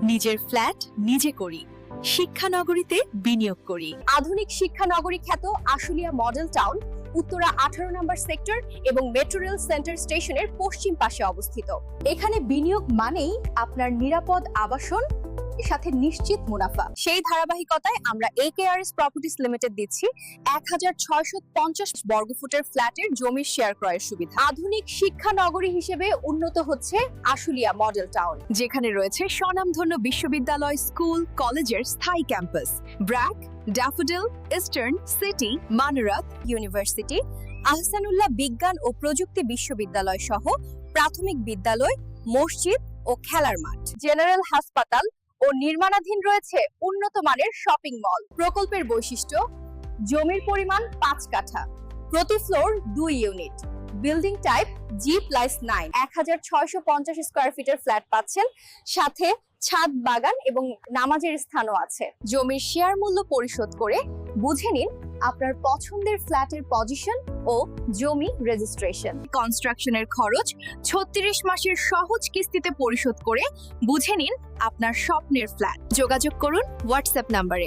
নিজের ফ্ল্যাট নিজে করি, শিক্ষানগরীতে বিনিয়োগ করি। আধুনিক শিক্ষানগরী খ্যাত আশুলিয়া মডেল টাউন উত্তরা 18 নম্বর সেক্টর এবং মেট্রো রেল সেন্টার স্টেশনের পশ্চিম পাশে অবস্থিত। এখানে বিনিয়োগ মানেই আপনার নিরাপদ আবাসন সাথে নিশ্চিত মুনাফা। সেই ধারাবাহিকতায় আমরা AKRS প্রপার্টিজ লিমিটেড দিচ্ছি 1650 বর্গফুটের ফ্ল্যাটের জমির শেয়ার ক্রয়ের সুবিধা। আধুনিক শিক্ষানগরী হিসেবে উন্নত হচ্ছে আশুলিয়া মডেল টাউন, যেখানে রয়েছে স্বনামধন্য বিশ্ববিদ্যালয়, স্কুল, কলেজের স্থায়ী campus, BRAC, Daffodil, Eastern, City, Manarat university, Ahsanullah বিজ্ঞান ও প্রযুক্তি বিশ্ববিদ্যালয় সহ প্রাথমিক বিদ্যালয়, মসজিদ ও খেলার মাঠ, জেনারেল হাসপাতাল ও নির্মাণাধীন রয়েছে উন্নত মানের শপিং মল। প্রকল্পের বৈশিষ্ট্য: জমির পরিমাণ 5 কাঠা, প্রতি floor 2 unit, building type G+9, 1650 square ফিটের ফ্ল্যাট পাচ্ছেন, সাথে ছাদ, বাগান এবং নামাজের স্থানও আছে। জমির শেয়ার মূল্য পরিশোধ করে বুঝে নিন আপনার পছন্দের ফ্ল্যাটের পজিশন ও জমি রেজিস্ট্রেশন। কনস্ট্রাকশনের খরচ 36 মাসের সহজ কিস্তিতে পরিশোধ করে বুঝে নিন আপনার স্বপ্নের ফ্ল্যাট। যোগাযোগ করুন হোয়াটসঅ্যাপ নম্বরে।